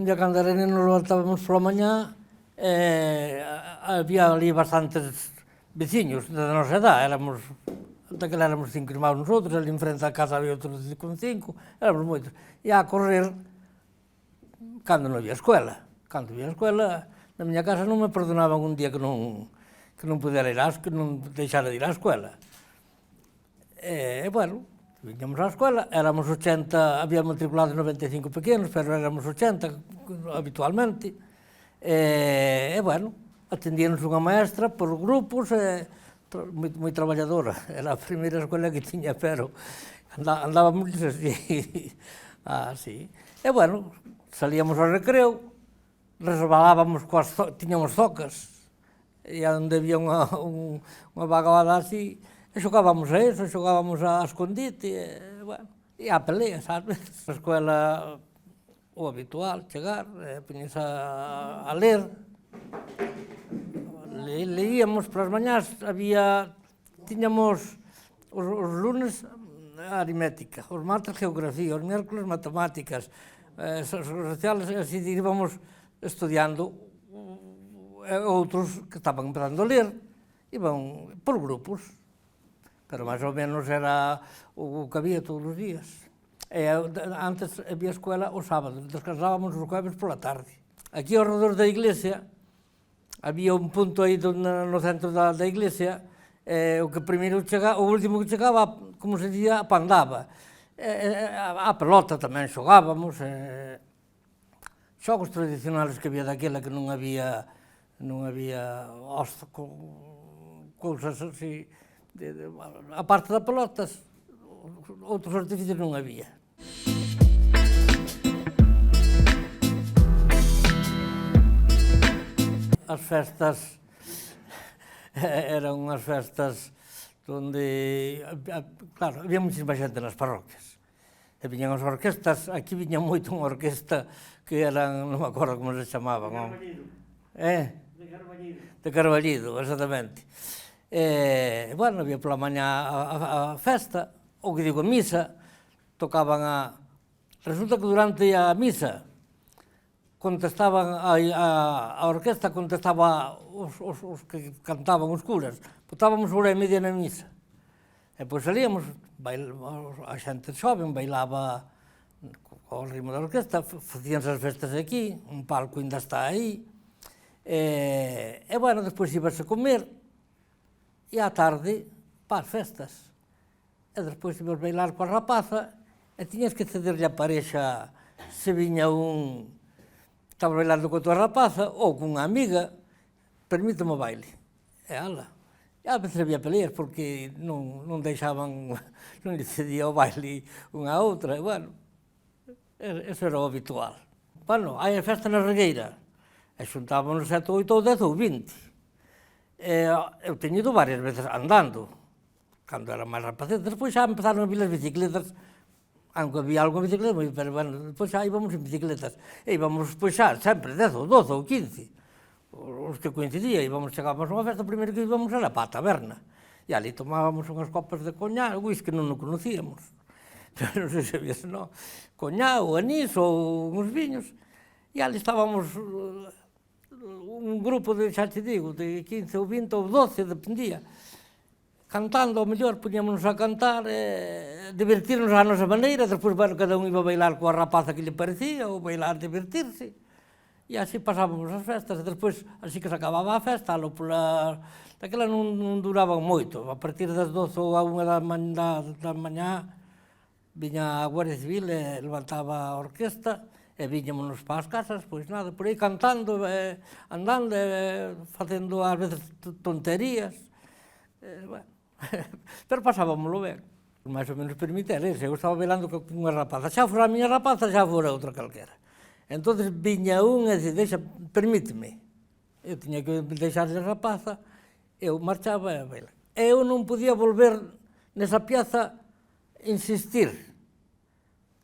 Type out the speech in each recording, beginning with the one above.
un día cando era neno nos levantábamos pola mañá, había ali bastantes veciños da nosa edad, daquela éramos 5 irmãos nosotros, ali en frente da casa había outros con 5, éramos moitos. E a correr cando non había escuela. Cando había escuela, na miña casa non me perdonaban un día que non pudera ir que non deixara de ir á escuela. Bueno, viñamos á escuela, éramos 80, había matriculados 95 pequenos, pero éramos 80 habitualmente. Bueno, atendíanos unha maestra por grupos, moi traballadora. Era a primeira escuela que tiña, pero andábamos así. E, bueno, salíamos ao recreo, resbalábamos, tiñamos zocas, e onde había unha vagoada así, e xogábamos a eso, xogábamos a escondite, e a pelea, sabes? A escuela, o habitual, chegar, poñerse a ler, leíamos polas mañás, tiñamos os lunes aritmética, os martes geografía, os miércoles matemáticas, os sociales, así íbamos estudiando, outros que estaban empezando a ler, iban por grupos, pero máis ou menos era o que había todos os días. Antes había escuela o sábado, descansábamos os jueves pola tarde. Aquí ao redor da iglesia, había un punto aí no centro da iglesia, o último que chegaba, como se dicía, pandaba. A pelota tamén xogábamos, xogos tradicionales que había daquela que non había cousas así, a parte da pelotas, outros artificios non había. As festas eran unhas festas onde, claro, había muchísima xente nas parroquias. E viñan as orquestas, aquí viña moito unha orquesta que eran, non me acordo como se chamaban. De Carballido. De Carballido, exactamente. Bueno, había pola mañá a festa, ou que digo, a misa, tocaban Resulta que durante a misa, contestaban, a orquesta contestaba os que cantaban os curas, botábamos hora e media na misa. E pois salíamos, a xente xoven bailaba ao ritmo da orquesta, facíanse as festas aquí, un palco ainda está aí, e bueno, despois ibase a comer, e á tarde, para as festas. E despois ibas bailar coa rapaza, e tiñas que cederlle a parexa se viña estaba bailando coa tua rapaza, ou con unha amiga, permíteme o baile. E ala. E a veces había peleas, porque non deixaban, non lle cedía o baile unha a outra, e bueno, eso era o habitual. Bueno, hai a festa na Regueira, e xuntábamos 7, 8, ou 10 ou 20. Eu teño ido varias veces andando, cando era máis rapacete. Despois xa empezaron a vir as bicicletas, aunque había algo de bicicletas, pero bueno, despois xa íbamos en bicicletas. E íbamos, pois xa, sempre 10 ou 12 ou 15. Os que coincidía, chegábamos a unha festa, primeiro que íbamos era para a taberna. E ali tomábamos unhas copas de coñá, whisky non o conocíamos. Pero non sei se había, non. Coñá ou anís ou uns viños. E ali estábamos un grupo de, xa te digo, de 15 ou 20 ou 12, dependía. Cantando, ao mellor, poñémonos a cantar, divertirnos á nosa maneira, despois, bueno, cada un iba a bailar coa rapaza que lle parecía, ou bailar, divertirse. E así pasábamos as festas, e despois, así que se acababa a festa, daquela non duraban moito. A partir das 12 ou a 1 da mañá, viña a Guardia Civil e levantaba a orquesta, e viñámonos para as casas, pois nada, por aí cantando, andando, facendo ás veces tonterías. Bueno, pero pasábamoslo ben. máis ou menos permitir eso. Eu estaba velando con unha rapaza. Xa fora a miña rapaza, xa fora outra calquera. Entón viña un e dixo, permíteme. Eu tiña que deixar a rapaza, eu marchaba e vela. Eu non podía volver nesa piaza insistir.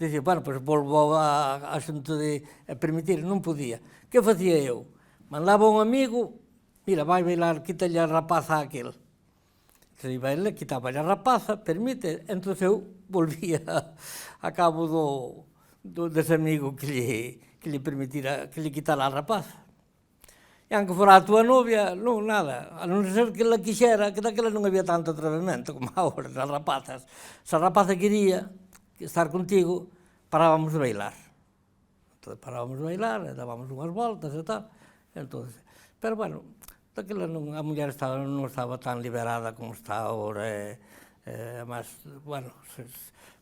Dicía, bueno, pois volvo a xunto de permitir, non podía. Que facía eu? Mandaba un amigo, mira, vai bailar, quítalle a rapaza a aquel. Se iba ele, quitaba a rapaza, permite, entón eu volvía a cabo dese amigo que que lle permitira, que lle quitara a rapaza. E aunque fora a túa novia, non, nada. A non ser que ela quixera, que daquela non había tanto atrevemento como agora, as rapazas. Se a rapaza quería estar contigo, parábamos de bailar. Entón, parábamos de bailar, e dábamos unhas voltas e tal. Entón, pero, bueno, daquela non, a muller non estaba tan liberada como está agora. Además, bueno,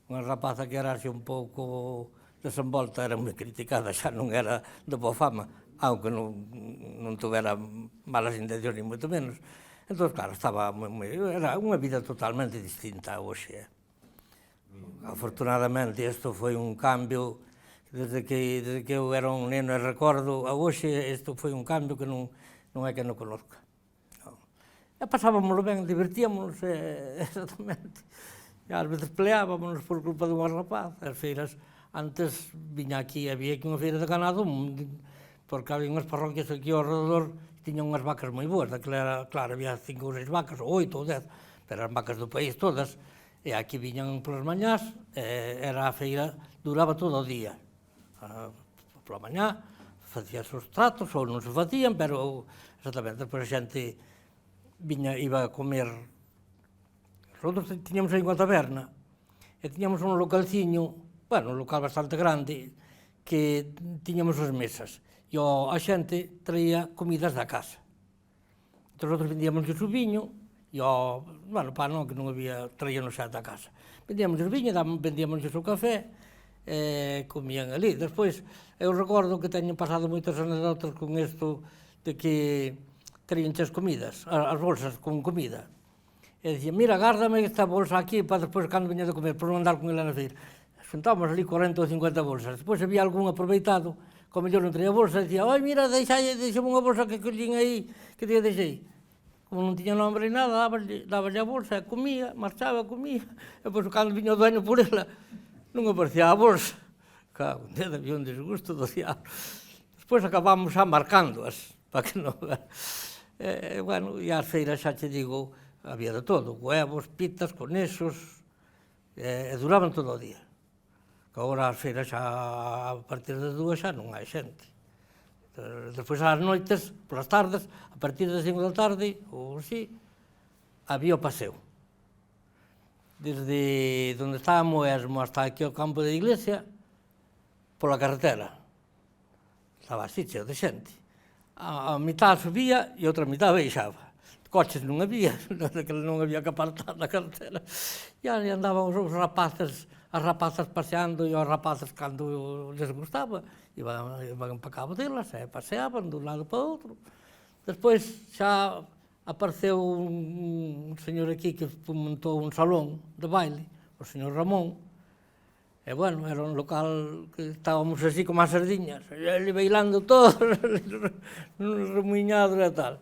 unha rapaza que era un pouco desenvolta era moi criticada, xa non era de boa fama, aunque non tuvera malas intencións ni moito menos. Entón, claro, era unha vida totalmente distinta hoxe. Afortunadamente, isto foi un cambio, desde que eu era un neno e recordo, a hoxe, isto foi un cambio que non é que non conozca. E pasábamoslo ben, divertíamonos, exactamente. E ás veces peleábamos por culpa dunha rapaz. As feiras, antes viña aquí, había aquí unha feira de ganado, porque había unhas parroquias aquí ao redor que tiñan unhas vacas moi boas. Daquela era, claro, había 5 ou 6 vacas, ou 8 ou 10, pero eran vacas do país todas. E aquí viñan polas mañás, era a feira, duraba todo o día. Pola mañá, facíase os tratos, ou non se facían, pero exactamente, depois a xente iba a comer. Nosotros tiñamos aí unha taberna, e tiñamos un localciño, bueno, un local bastante grande, que tiñamos as mesas, e a xente traía comidas da casa. Entón, nosotros vendíamos o viño, e bueno, para non, que non había, traíanos xa da casa. Vendíamos o viño, vendíamos o café, comían ali. Despois, eu recordo que teñen pasado moitas anécdotas con isto de que traíanche as comidas, as bolsas con comida. E dicían, mira, gárdame esta bolsa aquí para despois, cando viña de comer, por non andar con ela na feira. Xuntábamos ali 40 ou 50 bolsas. Despois había algún aproveitado, como mellor non traía bolsa, dicía, oi, mira, deixame unha bolsa que collín aí, que te deixei. Como non tiña nombre ni nada, dáballe a bolsa, comía, marchaba, comía, e depois, cando viña o dueño por ela, non aparecía a bolsa. Cago, había un desgusto do diablo. Despois acabamos xa marcándoas, para que non... Bueno, e as feiras, xa te digo, había de todo, huevos, pitas, conexos, e duraban todo o día. Que agora as feiras xa, a partir das 2 xa non hai xente. Despois ás noites, polas tardes, a partir das 5 da tarde, ou así, había o paseo. Desde onde estaba Moesmo hasta aquí ao campo da iglesia, pola carretera. Estaba así, cheo de xente. A mitad subía e a outra mitad baixaba. Coches non había, non había que apartar na carretera. E ali andaban os rapaces, as rapazas paseando, e os rapaces, cando les gustaba, iban para cabo delas, e paseaban dun lado para outro. Despois xa apareceu un señor aquí que montou un salón de baile, o señor Ramón, e, bueno, era un local que estábamos así como as sardiñas, ali bailando todos, remuiñados e tal.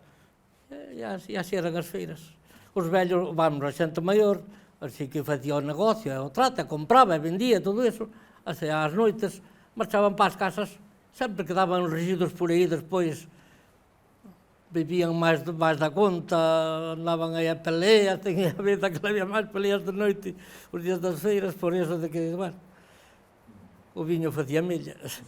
E así eran as feiras. Os vellos, vamos, a xente maior, así que facía o negocio, o trato, compraba e vendía, todo iso, ás noites marchaban para as casas, sempre quedaban os residuos por aí, despois bebían máis da conta, andaban aí a peleas, tenía a vez que había máis peleas de noite os días das feiras, por iso de que, bueno, o viño facía millas.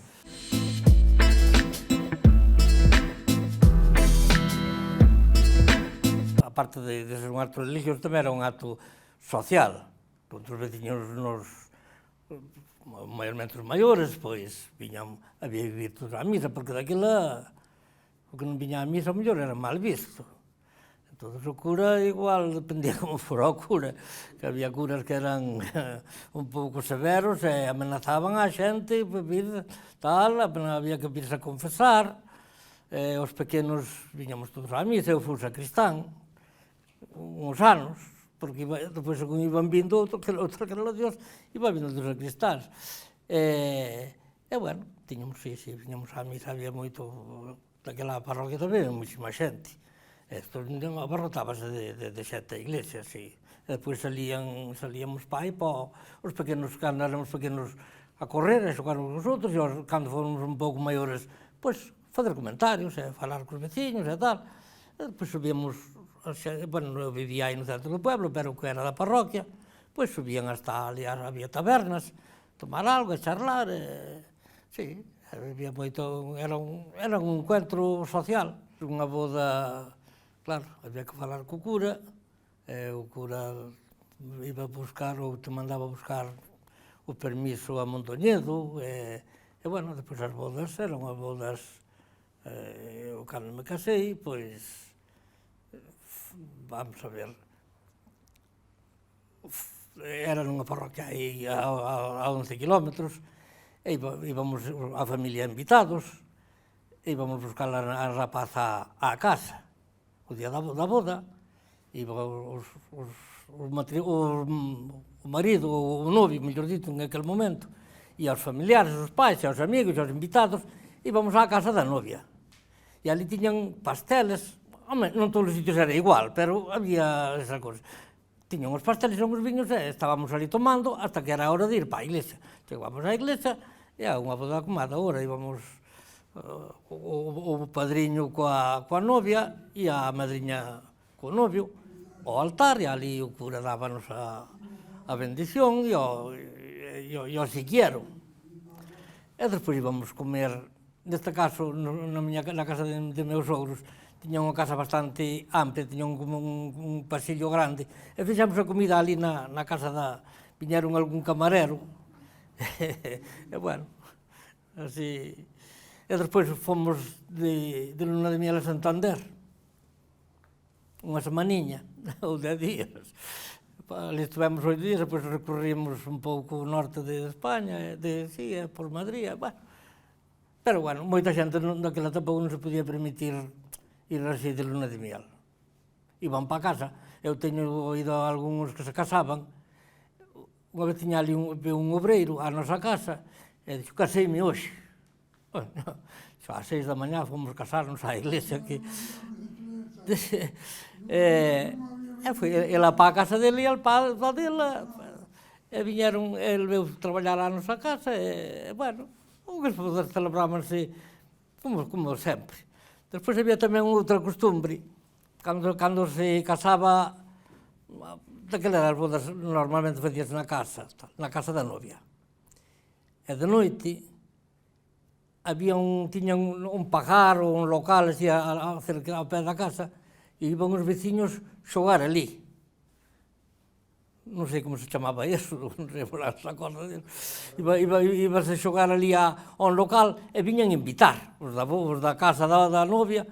Aparte de ser un acto religioso, tamén era un acto social. Os veciños maiormente os maiores, pois, viñan a vivir todos á misa, porque daquela, o que non viña á misa, o mellor era mal visto. Entón, o cura, igual, dependía como fora o cura, que había curas que eran un pouco severos e amenazaban a xente, vir, tal, había que virse a confesar, os pequenos viñamos todos á misa, eu fui sacristán, uns anos, porque depois, según iban vindo outro, que era Dios, iba vindo dos sacristáns. E, bueno, tiñamos, sí, viñamos á misa, había moito, daquela parroquia tamén, moitísima xente. Isto abarrotábase de xente a iglesia, sí. E depois salíamos pa aí, os pequenos, cando éramos pequenos, a correr, e xogar uns outros, e cando fomos un pouco maiores, pois, fazer comentarios, e falar cos veciños, e tal. E depois subíamos, bueno, eu vivía aí no centro do pueblo, pero que era da parroquia, subían hasta ali, había tabernas, tomar algo, charlar, sí, Había moito, era un encuentro social, unha boda, claro, había que falar co cura, o cura iba a buscar ou te mandaba a buscar o permiso a Mondoñedo, e bueno, depois as bodas eran as bodas, cando me casei, pois, vamos a ver, era nunha parroquia aí a 11 kilómetros, e íbamos a familia invitados, íbamos buscar a rapaza á casa, o día da boda, iba o marido, o novio, mellor dito, en aquel momento, e aos familiares, os pais, aos amigos, aos invitados, íbamos á casa da novia. E ali tiñan pasteles, non todos os sitios era igual, pero había esa cosa. Tiñan os pasteles e os viños e estábamos ali tomando hasta que era a hora de ir para a iglesia. Chegábamos á iglesia e a unha boda como a da hora, íbamos o padriño coa novia e a madriña co novio ao altar, e ali o cura dábanos a bendición e o siquiero. E despois íbamos comer, neste caso, na casa de meus sogros, tiñan unha casa bastante amplia, tiñan como un pasillo grande, e fixemos a comida ali na casa viñeron algún camarero, e bueno, así. E despois fomos de luna de miel a Santander, unha semaniña, ou 10 días. Ali estivemos 8 días, depois recorrimos un pouco o norte de España, por Madrid, bueno. Pero, bueno, moita xente naquela etapa non se podía permitir ir así de luna de miel. Iban para casa. Eu teño oído a algúns que se casaban. Unha vez tiña ali un obreiro á nosa casa e dixo, caseime hoxe. Xa ás 6 da mañá fomos casarnos á iglesia que... E foi ela para a casa dele e el para a dela. E viñeron, el veu traballar á nosa casa e, bueno, unhas bodas celebrábanse como sempre. Despois había tamén outra costumbre, cando se casaba, daquelas as bodas normalmente facías na casa da novia. E de noite, tiñan un pajar ou un local así ao pé da casa, e iban os veciños xogar ali. Non sei como se chamaba iso, non sei por esa cosa. Ibas a xogar ali a un local e viñan invitar os da casa da novia.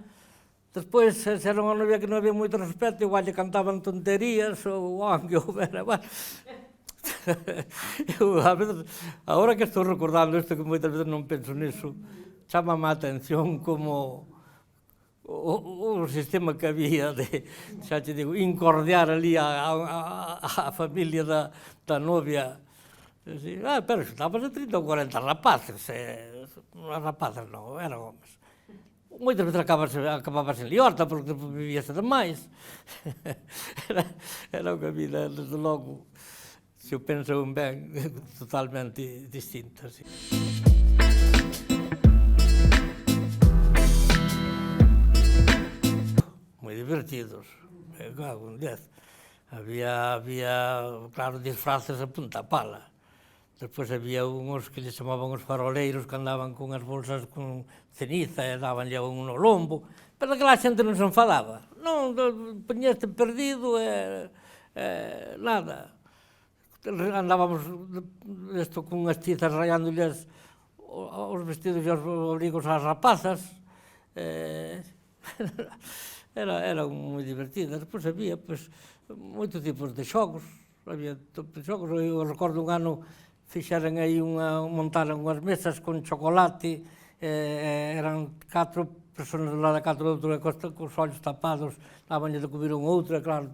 Despois, se era unha novia que non había moito respeto, igual lle cantaban tonterías ou que houbera. A veces, agora que estou recordando isto, que moitas veces non penso niso, chámame a atención como o sistema que había de, xa te digo, incordiar ali a familia da novia. Pero estábamos de 30 ou 40 rapaces, rapazas non, eran homes. Moitas veces acababas en liorta porque vivíase demais. Era unha vida, desde logo, se eu penso ben, totalmente distinta. Moi divertidos, cago en 10. Había, claro, disfraces a punta pala. Despois había uns que lles chamaban os faroleiros, que andaban con as bolsas con ceniza e dabanlle un no lombo, pero aquela xente non se enfadaba. Non, poñeste perdido e nada. Andábamos con as tizas rayándolles os vestidos e os abrigos ás rapazas. Era moi divertida. Despois había moitos tipos de xogos. Había xogos. Eu recordo un ano fixeran aí montaran unhas mesas con chocolate, eran 4 personas do lado de 4 do outro, cos ollos tapados, dabanlle de comer un outro, e claro,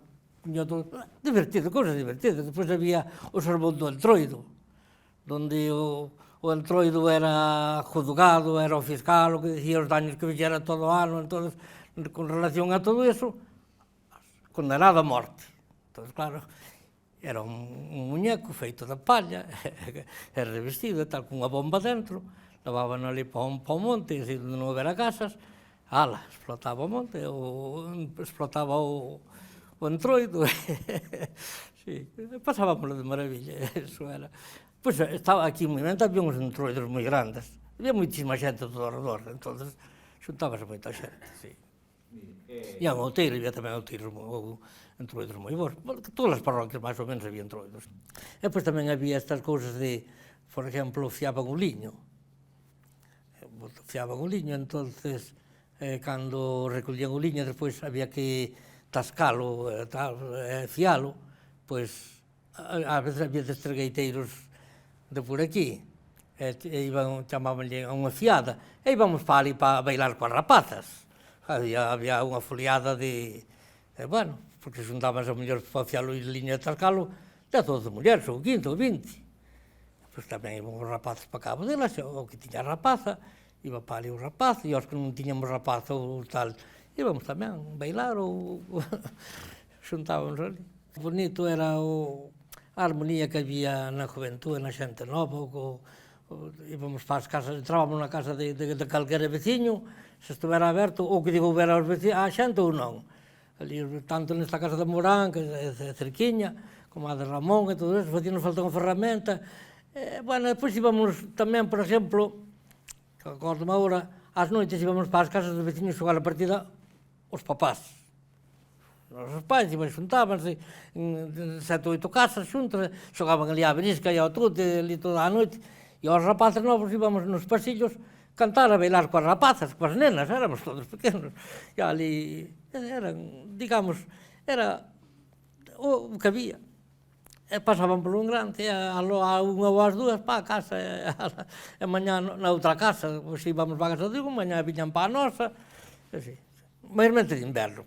divertido, cousas divertidas. Despois había o sermón do entroido, onde o entroido era juzgado, era o fiscal, o que dicía os daños que fixera todo o ano, entón, con relación a todo iso, condenado a morte. Entón, claro, era un muñeco feito de palla, e revestido, tal, con unha bomba dentro, levaban ali para o monte, e onde non houbera casas, explotaba o monte, explotaba o entroido, pasábamos de maravilla, eso era. Pois estaba aquí en Moimenta, había uns entroidos moi grandes, había moitísima xente todo ao redor, entón xuntábase moita xente, sí. E ao Outeiro, había tamén Outeiros, entroidos moi bons, todas as parroquias máis ou menos había entroidos. E pois tamén había estas cousas de, por exemplo, fiaban o liño, entonces, cando recollían o liño, despois había que tascalo, fialo, pois, ás veces había destregueiteiros de por aquí, chamábanlle a unha fiada, e íbamos para ali para bailar coas rapazas. Había unha foliada de, bueno, porque xuntábanse a mellor para fialo e liño e tascalo, de 12 mulleres, ou 15 ou 20. Pois tamén íbamos os rapazes para cabo delas, o que tiña rapaza, iba para ali o rapaz, e os que non tiñamos rapaz ou tal, íbamos tamén a bailar ou xuntábamos ali. Bonito era a armonía que había na juventude, na xente nova, íbamos para as casas, entrábamos na casa de calquera veciño, se estuvera aberto, ou que digo, houbera a xente ou non. Ali, tanto nesta casa de Morán, que é cerquiña, como a de Ramón e todo eso, facíanos falta unha ferramenta. Bueno, depois íbamos tamén, por exemplo, acordome agora, ás noites íbamos para as casas dos veciños xogar a partida os papás. Os pais xuntábanse en 7 ou 8 casas xuntos, xogaban ali a berisca e ao tute, ali toda a noite, e aos rapaces novos íbamos nos pasillos cantar a bailar coas rapazas, coas nenas, éramos todos pequenos. E ali, digamos, era o que había. E pasaban por un grande, a unha ou as dúas para a casa, e mañá na outra casa, pois íbamos para a casa de un, mañá viñan para a nosa, e así, mayormente de inverno.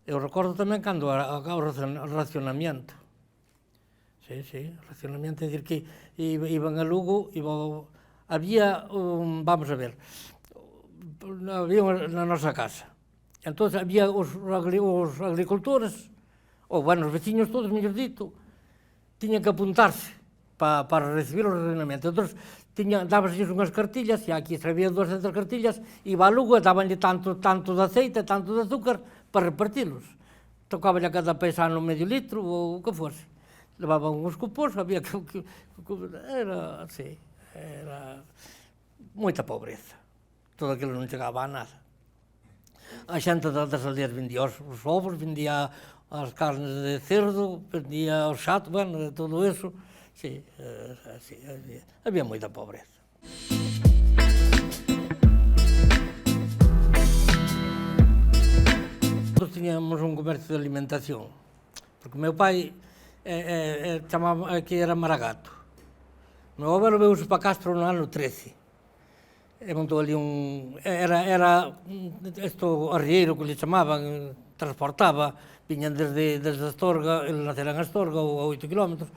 Eu recordo tamén cando o racionamiento. Sí, racionamiento, é dicir que iban a Lugo, había, vamos a ver, había na nosa casa. Entón, había os agricultores, ou, bueno, os veciños todos, mellor dito, tiñan que apuntarse para recibir o racionamento. Entón, dábaselles unhas cartillas, e aquí escrevían 200 cartillas, iba a Lugo e dabanlle tanto de aceite, tanto de azúcar, para repartilos. Tocaballe a cada paisano medio litro, ou o que fose. Levaban uns cupós, había que... Era, sí, era moita pobreza. Todo aquilo non chegaba a nada. A xente das aldeas vendía os ovos, vendía as carnes de cerdo, vendía os xatos, bueno, de todo eso. Sí, había moita pobreza. Nós tiñamos un comercio de alimentación, porque o meu pai chamaba que era Maragato. O meu avelo veuse para Castro no ano 13. E montou ali era isto arrieiro que lhe chamaban, transportaba, viñan desde Astorga, eles naceran en Astorga, a 8 kilómetros,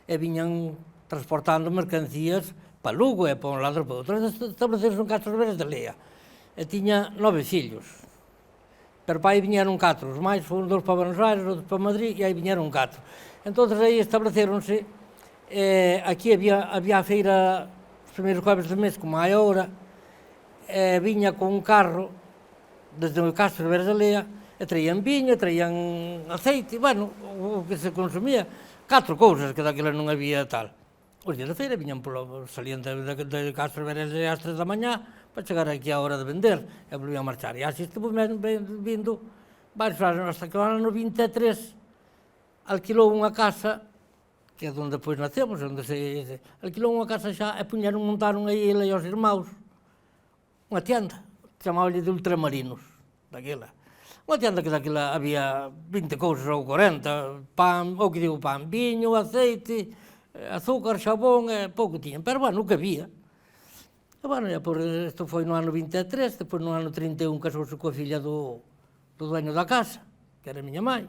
e viñan transportando mercancías para Lugo e para un lado e para outro. Estableceron en Castro Veres de Lea, e tiña 9 fillos. Pero para aí viñeron 4, os máis foron 2 para Buenos Aires, outros para Madrid, e aí viñeron 4. Entón, aí estableceronse, aquí había a feira os primeiros jueves do mes, como hai agora, viña con un carro desde o Castro de Veres de Lea, e traían viño, traían aceite, bueno, o que se consumía, 4 cousas que daquela non había tal. Os días da feira viñan salían de Castro de Veres de Lea ás 3 da mañá para chegar aquí á hora de vender, e volvían a marchar. E así estuvo vindo varios anos, hasta que o ano 23 alquilou unha casa, que é onde depois nacemos, alquilou unha casa xa e montaron aí ele e os irmãos unha tienda, chamábanlle de ultramarinos, daquela. Unha tienda que daquela había 20 cousas ou 40, pan, ou que digo pan, viño, aceite, azúcar, xabón, pouco tiñan, pero bueno, o que había. E bueno, isto foi no ano 23, depois no ano 31 casouse coa filla do dueño da casa, que era a miña mãe.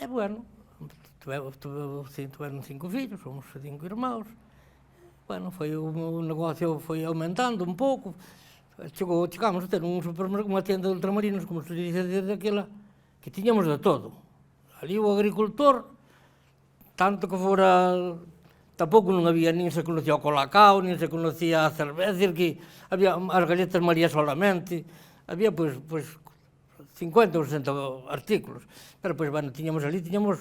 E bueno, tiveron 5 fillos, somos 5 irmãos. Bueno, o negocio foi aumentando un pouco. Chegamos a ter unha tienda de ultramarinos, como se dice desde aquela, que tiñamos de todo. Ali o agricultor, tanto que fora... Tampouco non había, nin se conocía o colacao, nin se conocía a cerveza, que había as galletas María solamente, había, pois, 50 ou 60 artículos. Pero, pois, bueno, tiñamos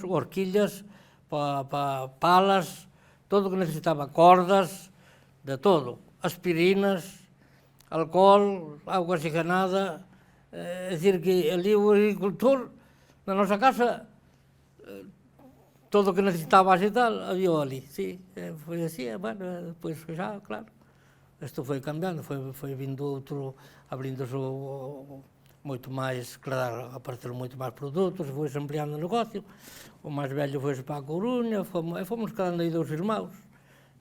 horquillas, palas, todo o que necesitaba, cordas, de todo, aspirinas, alcohol, auga oxigenada, é dicir que ali o agricultor, na nosa casa, todo o que necesitaba e tal, había ali, sí, foi así, bueno, depois xa, claro, isto foi cambiando, foi vindo outro, abrindo-se moito máis, claro, apareceron moito máis produtos, foi-se ampliando o negocio, o máis vello foi-se para a Coruña, fomos quedando aí 2 irmãos,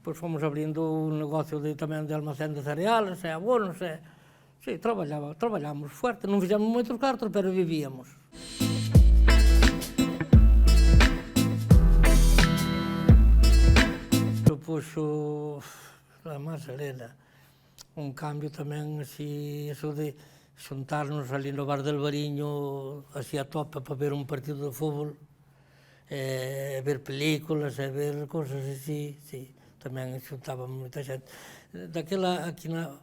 depois fomos abrindo un negocio tamén de almacén de cereales, abonos, sí, traballábamos fuerte, non fixemos moitos cartos, pero vivíamos. Supuxo, además, Elena, un cambio tamén, así, eso de xuntarnos ali no bar del Bariño, así a tope, para ver un partido de fútbol, ver películas, ver cosas así, sí, tamén xuntaba moita xente. Daquela, aquí na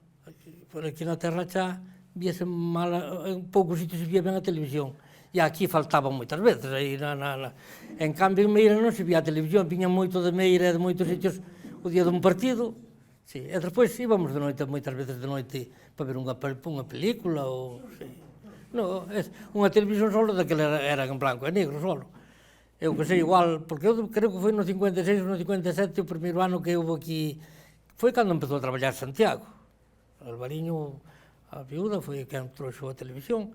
Terra Chá, víase mal, en poucos sitios se vía ben a televisión, e aquí faltaba moitas veces, en cambio en Meira non se vía a televisión, viñan moito de Meira e de moitos sitios o día dun partido, sí, e despois íbamos de noite, moitas veces de noite, para ver unha película, ou, sí. Non, unha televisión solo, daquela era en blanco e negro solo. Eu que sei, igual, porque eu creo que foi no 56 ou no 57 o primeiro ano que houve aquí, foi cando empezou a traballar Santiago. Alvariño, a viúda, foi quen trouxo a televisión,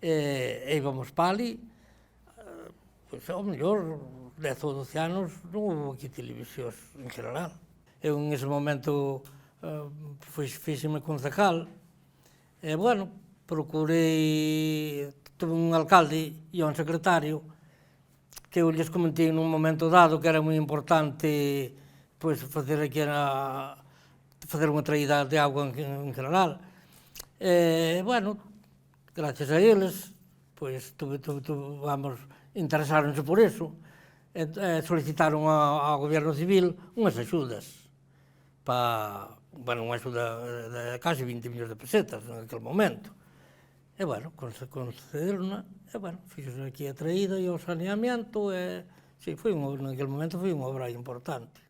e íbamos para ali, pois ao mellor 10 ou 12 anos non houve aquí televisións en general. Eu en ese momento fíxeme concejal, e bueno, procurei, tuve un alcalde e un secretario, que eu lles comentei nun momento dado que era moi importante pois facer aquí facer unha traída de agua en general. Bueno, gracias a eles, pois interesáronse por eso, solicitaron ao goberno civil unhas axudas para, bueno, unha axuda de casi 20 millóns de pesetas naquele momento. E, bueno, concederona, e, bueno, fixose aquí a traída e o saneamiento, e, sí, naquele momento foi unha obra importante.